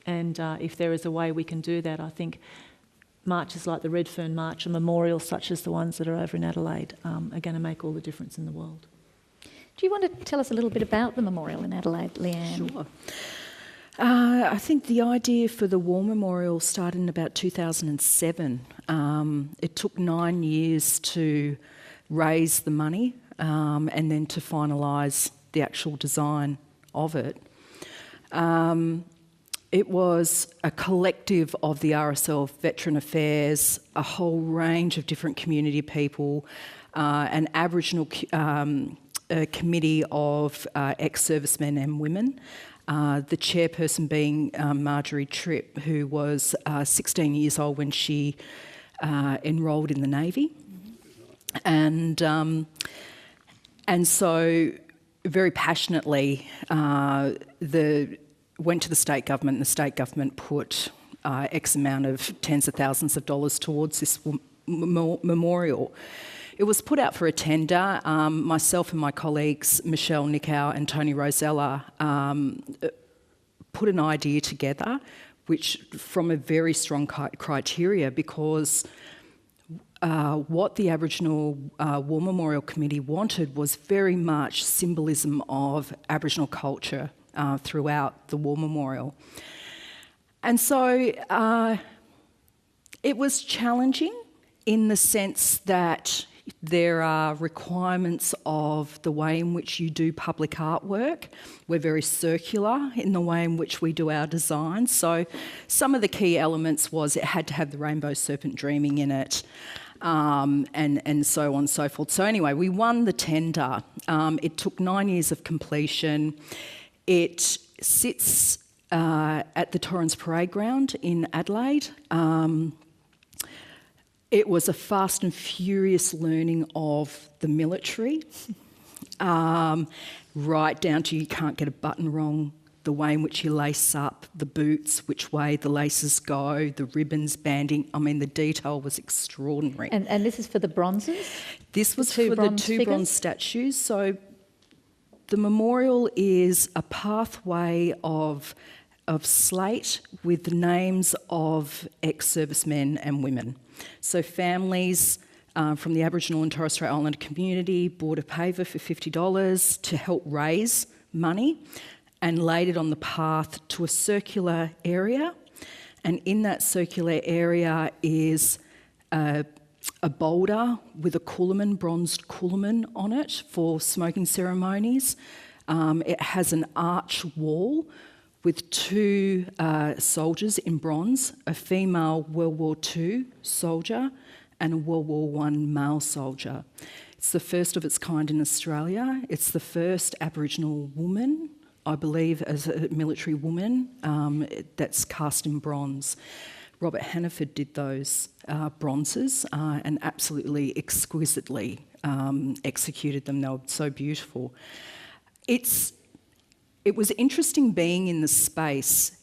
And if there is a way we can do that, I think marches like the Redfern March and memorials such as the ones that are over in Adelaide are going to make all the difference in the world. Do you want to tell us a little bit about the memorial in Adelaide, Leanne? Sure. I think the idea for the War Memorial started in about 2007. It took 9 years to raise the money and then to finalise the actual design of it. It was a collective of the RSL Veteran Affairs, a whole range of different community people, an Aboriginal committee of ex-servicemen and women, the chairperson being Marjorie Tripp, who was 16 years old when she enrolled in the Navy. And so very passionately went to the state government, and the state government put X amount of tens of thousands of dollars towards this memorial. It was put out for a tender. Myself and my colleagues, Michelle Nickow and Tony Rosella, put an idea together, which from a very strong criteria, because what the Aboriginal War Memorial Committee wanted was very much symbolism of Aboriginal culture throughout the War Memorial. And so it was challenging in the sense that there are requirements of the way in which you do public artwork. We're very circular in the way in which we do our designs. So some of the key elements was it had to have the rainbow serpent dreaming in it, and so on and so forth. So anyway, we won the tender. It took 9 years of completion. It sits at the Torres Parade Ground in Adelaide. It was a fast and furious learning of the military, right down to you can't get a button wrong, the way in which you lace up the boots, which way the laces go, the ribbons, banding. I mean, the detail was extraordinary. And this is for the bronzes? This was for the two bronze statues. So the memorial is a pathway of slate with the names of ex-servicemen and women. So families from the Aboriginal and Torres Strait Islander community bought a paver for $50 to help raise money and laid it on the path to a circular area. And in that circular area is a boulder with a Coolaman, bronzed Coolaman on it for smoking ceremonies. It has an arch wall with two soldiers in bronze, a female World War II soldier and a World War I male soldier. It's the first of its kind in Australia. It's the first Aboriginal woman, I believe, as a military woman, that's cast in bronze. Robert Hannaford did those bronzes and absolutely exquisitely executed them. They were so beautiful. It was interesting being in the space,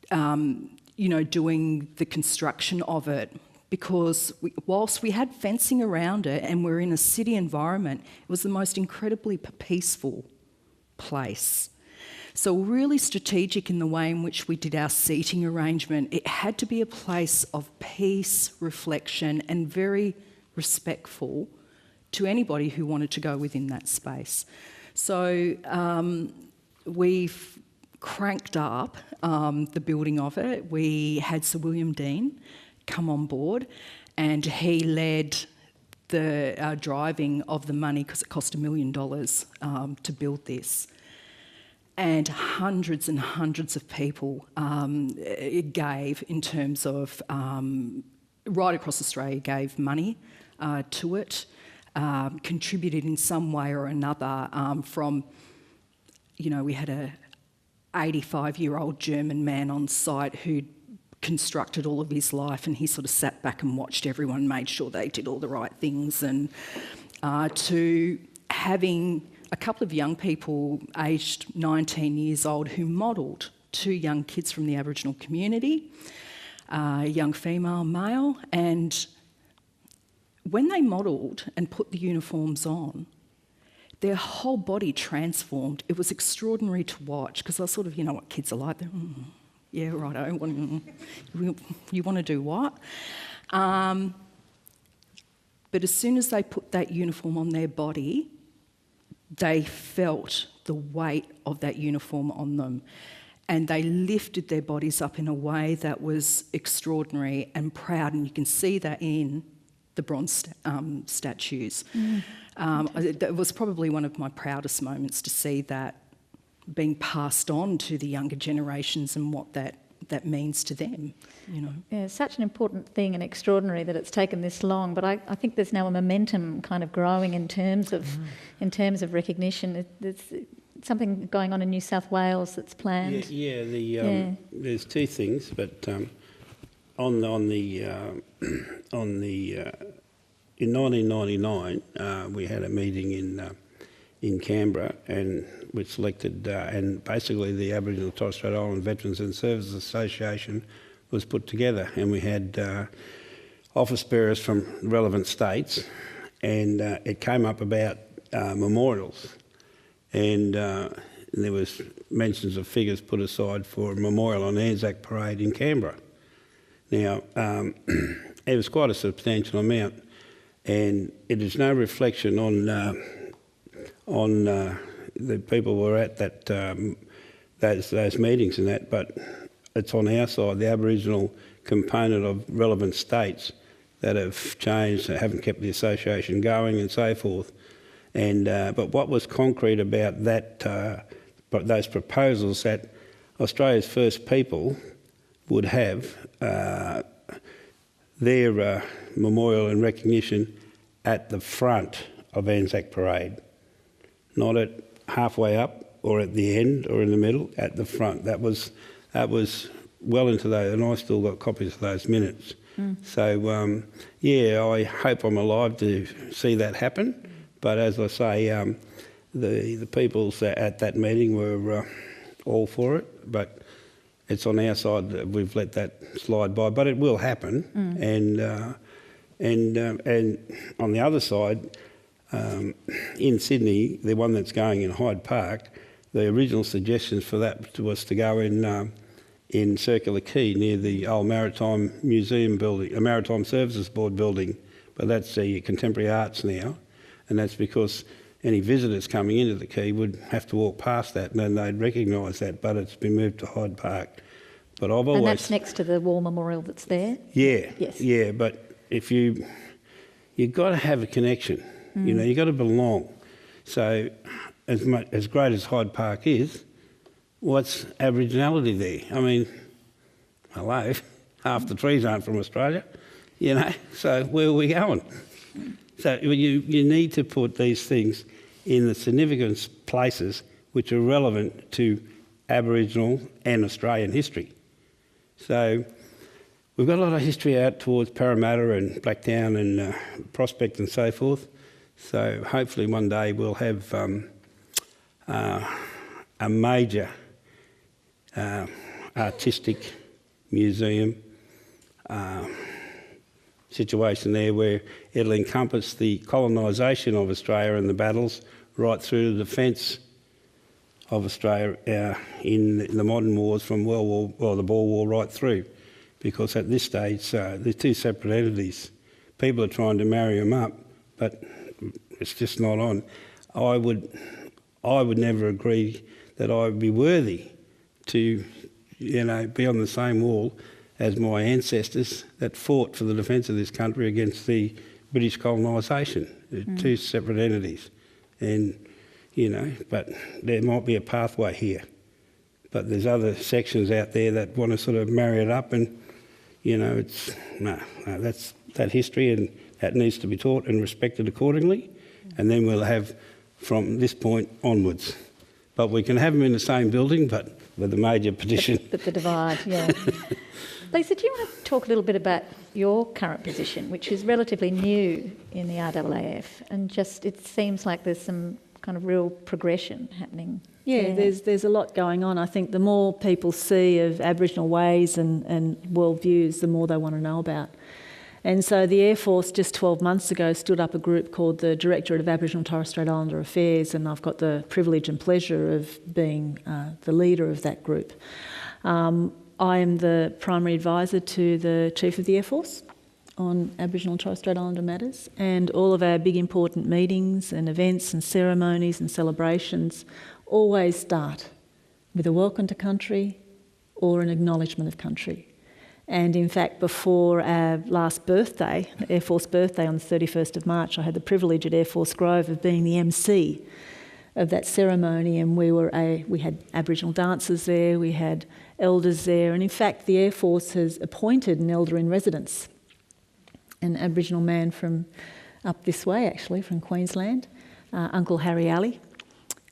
doing the construction of it, because whilst we had fencing around it and we're in a city environment, it was the most incredibly peaceful place. So really strategic in the way in which we did our seating arrangement. It had to be a place of peace, reflection, and very respectful to anybody who wanted to go within that space. So we've cranked up the building of it. We had Sir William Dean come on board, and he led the driving of the money, because it cost $1 million to build this. And hundreds and hundreds of people it gave, in terms of right across Australia, gave money to it, contributed in some way or another from, we had a 85-year-old German man on site who'd constructed all of his life, and he sort of sat back and watched everyone, made sure they did all the right things, and to having a couple of young people aged 19 years old who modelled two young kids from the Aboriginal community, a young female, male, and when they modelled and put the uniforms on, their whole body transformed. It was extraordinary to watch, because I sort of, what kids are like. Yeah, right, you want to do what? But as soon as they put that uniform on their body, they felt the weight of that uniform on them, and they lifted their bodies up in a way that was extraordinary and proud, and you can see that in the bronze statues. It was probably one of my proudest moments to see that being passed on to the younger generations and what that that means to them, you know. Yeah, it's such an important thing and extraordinary that it's taken this long, but I think there's now a momentum kind of growing in terms of recognition. There's something going on in New South Wales that's planned. There's two things, but in 1999 we had a meeting in Canberra, and we selected, and basically the Aboriginal and Torres Strait Islander Veterans and Services Association was put together, and we had office bearers from relevant states, and it came up about memorials, and there was mentions of figures put aside for a memorial on ANZAC parade in Canberra. Now, it was quite a substantial amount, and it is no reflection on the people who were at that those meetings and that, but it's on our side, the Aboriginal component of relevant states that have changed, that haven't kept the association going and so forth. And but what was concrete about that, those proposals that Australia's First People would have their memorial and recognition at the front of ANZAC parade, not at halfway up or at the end or in the middle, at the front. That was well into those, and I still got copies of those minutes. So I hope I'm alive to see that happen. But as I say, the peoples at that meeting were all for it, but it's on our side that we've let that slide by. But it will happen, and on the other side, in Sydney, the one that's going in Hyde Park, the original suggestions for that was to go in Circular Quay near the old Maritime Museum building, a Maritime Services Board building, but that's the Contemporary Arts now, and that's because any visitors coming into the quay would have to walk past that, and then they'd recognise that, but it's been moved to Hyde Park. But I've always... And that's next to the war memorial that's there? Yeah, yes. Yeah, but if you've got to have a connection, you know, you've got to belong. So as great as Hyde Park is, what's Aboriginality there? I mean, hello, half the trees aren't from Australia, you know, so where are we going? So you need to put these things in the significant places which are relevant to Aboriginal and Australian history. So we've got a lot of history out towards Parramatta and Blacktown and Prospect and so forth. So hopefully one day we'll have a major artistic museum situation there where it'll encompass the colonisation of Australia and the battles right through to the defence of Australia in the modern wars from the Boer War right through, because at this stage they're two separate entities. People are trying to marry them up, but it's just not on. I would never agree that I would be worthy to, you know, be on the same wall as my ancestors that fought for the defence of this country against the British colonisation. They're two separate entities, and you know, but there might be a pathway here. But there's other sections out there that want to sort of marry it up, and you know, it's that's that history, and that needs to be taught and respected accordingly. And then we'll have from this point onwards. But we can have them in the same building, but with a major petition. But the divide, yeah. Lisa, do you want to talk a little bit about your current position, which is relatively new in the RAAF, and just it seems like there's some kind of real progression happening? Yeah, there's a lot going on. I think the more people see of Aboriginal ways and worldviews, the more they want to know about. And so the Air Force just 12 months ago stood up a group called the Directorate of Aboriginal and Torres Strait Islander Affairs, and I've got the privilege and pleasure of being the leader of that group. I am the primary advisor to the Chief of the Air Force on Aboriginal and Torres Strait Islander matters, and all of our big important meetings and events and ceremonies and celebrations always start with a welcome to country or an acknowledgement of country. And in fact, before our last birthday, Air Force birthday on the 31st of March, I had the privilege at Air Force Grove of being the MC of that ceremony, and we had Aboriginal dancers there, we had elders there. And in fact, the Air Force has appointed an elder in residence, an Aboriginal man from up this way, actually, from Queensland, Uncle Harry Alley,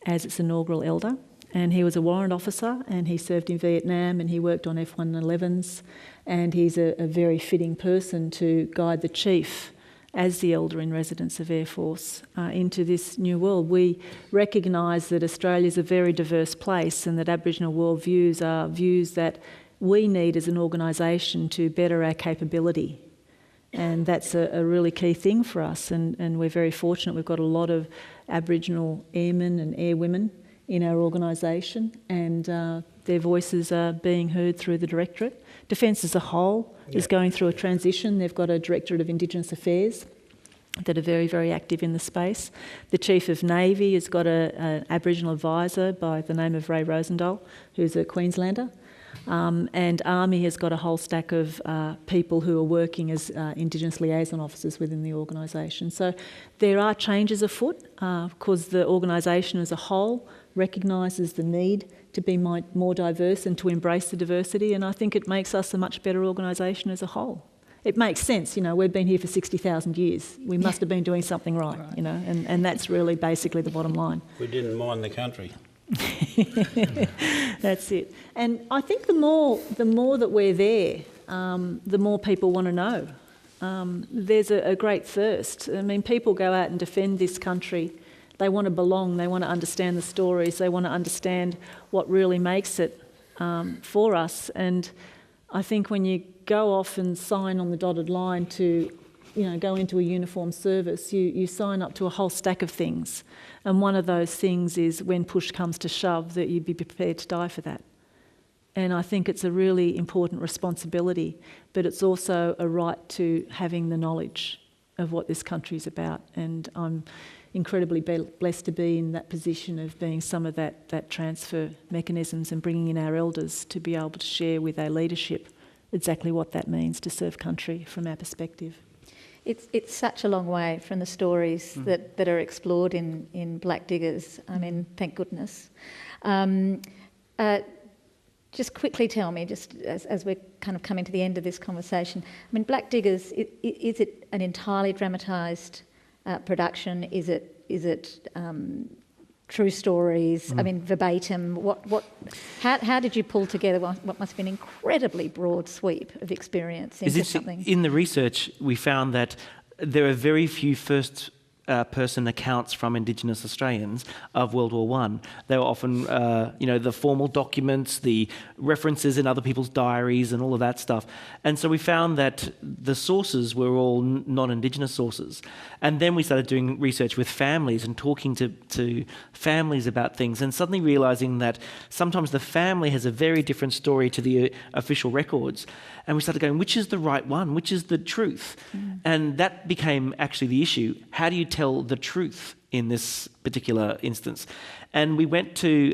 as its inaugural elder. And he was a warrant officer, and he served in Vietnam, and he worked on F-111s, and he's a very fitting person to guide the chief as the elder in residence of Air Force into this new world. We recognise that Australia is a very diverse place, and that Aboriginal worldviews are views that we need as an organisation to better our capability. And that's a really key thing for us, and we're very fortunate. We've got a lot of Aboriginal airmen and airwomen in our organisation, and their voices are being heard through the Directorate. Defence as a whole is going through a transition. They've got a Directorate of Indigenous Affairs that are very, very active in the space. The Chief of Navy has got an Aboriginal advisor by the name of Ray Rosendahl, who's a Queenslander. And Army has got a whole stack of people who are working as Indigenous liaison officers within the organisation. So there are changes afoot because the organisation as a whole recognises the need to be more diverse and to embrace the diversity, and I think it makes us a much better organisation as a whole. It makes sense, you know, we've been here for 60,000 years. We must have been doing something right, you know, and that's really basically the bottom line. We didn't mind the country. That's it. And I think the more that we're there, the more people want to know. There's a great thirst. I mean, people go out and defend this country. They want to belong. They want to understand the stories. They want to understand what really makes it for us. And I think when you go off and sign on the dotted line to, you know, go into a uniformed service, you sign up to a whole stack of things. And one of those things is when push comes to shove, that you'd be prepared to die for that. And I think it's a really important responsibility, but it's also a right to having the knowledge of what this country is about. And I'm incredibly blessed to be in that position of being some of that transfer mechanisms and bringing in our elders to be able to share with our leadership exactly what that means to serve country from our perspective. It's such a long way from the stories that are explored in Black Diggers. I mean, thank goodness. Just quickly tell me, just as we're kind of coming to the end of this conversation, I mean, Black Diggers, is it an entirely dramatised production? Is it true stories? I mean, verbatim. How did you pull together what must have been an incredibly broad sweep of experience into something? In the research, we found that there are very few first-person accounts from Indigenous Australians of World War I. They were often, the formal documents, the references in other people's diaries and all of that stuff. And so we found that the sources were all non-Indigenous sources. And then we started doing research with families and talking to families about things, and suddenly realising that sometimes the family has a very different story to the official records. And we started going, which is the right one? Which is the truth? And that became actually the issue. How do you tell the truth in this particular instance? And we went to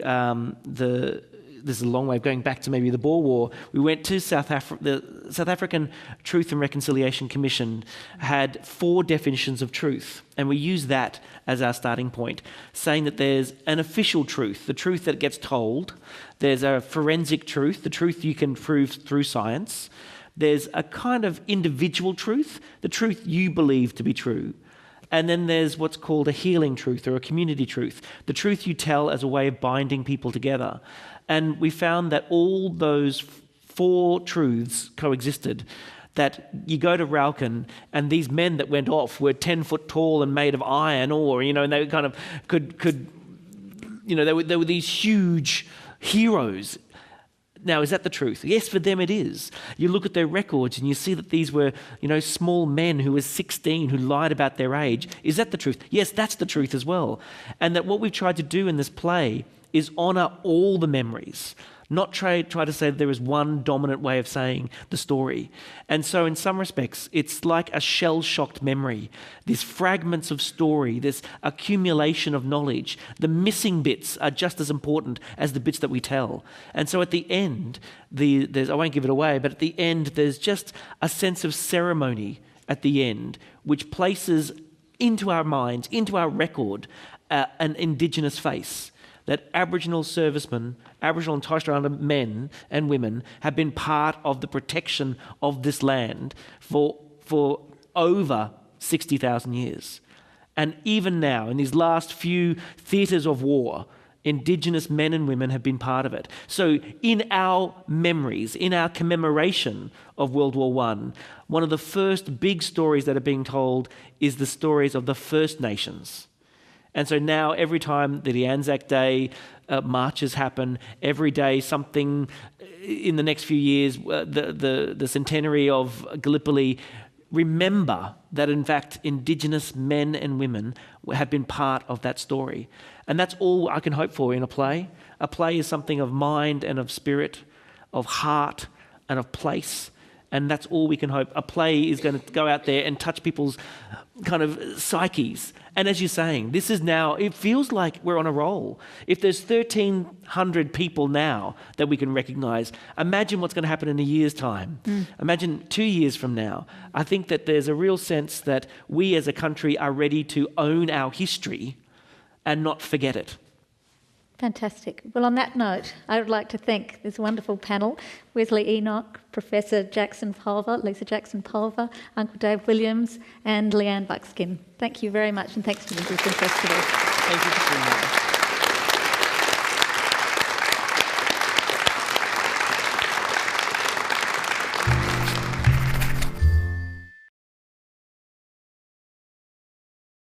this is a long way of going back to maybe the Boer War. We went to the South African Truth and Reconciliation Commission had 4 definitions of truth, and we used that as our starting point, saying that there's an official truth, the truth that gets told. There's a forensic truth, the truth you can prove through science. There's a kind of individual truth, the truth you believe to be true. And then there's what's called a healing truth or a community truth, the truth you tell as a way of binding people together. And we found that all those 4 truths coexisted, that you go to Rauken and these men that went off were 10 foot tall and made of iron ore, and they kind of they were these huge heroes. Now, is that the truth? Yes, for them it is. You look at their records and you see that these were, small men who were 16 who lied about their age. Is that the truth? Yes, that's the truth as well. And that what we've tried to do in this play is honour all the memories, not try to say that there is one dominant way of saying the story. And so in some respects, it's like a shell-shocked memory, these fragments of story, this accumulation of knowledge. The missing bits are just as important as the bits that we tell. And so at the end, I won't give it away, but at the end, there's just a sense of ceremony at the end, which places into our minds, into our record, an Indigenous face. that Aboriginal servicemen, Aboriginal and Torres Strait Islander men and women have been part of the protection of this land for over 60,000 years. And even now, in these last few theatres of war, Indigenous men and women have been part of it. So in our memories, in our commemoration of World War I, one of the first big stories that are being told is the stories of the First Nations. And so now every time that the ANZAC Day marches happen, every day something in the next few years, the centenary of Gallipoli, remember that in fact Indigenous men and women have been part of that story. And that's all I can hope for in a play. A play is something of mind and of spirit, of heart and of place. And that's all we can hope. A play is going to go out there and touch people's kind of psyches. And as you're saying, this is now, it feels like we're on a roll. If there's 1,300 people now that we can recognise, imagine what's going to happen in a year's time. Imagine 2 years from now. I think that there's a real sense that we as a country are ready to own our history and not forget it. Fantastic. Well, on that note, I would like to thank this wonderful panel, Wesley Enoch, Professor Jackson-Pulver, Lisa Jackson-Pulver, Uncle Dave Williams and Leanne Buckskin. Thank you very much, and thanks to the Brisbane Festival. Thank you for being here.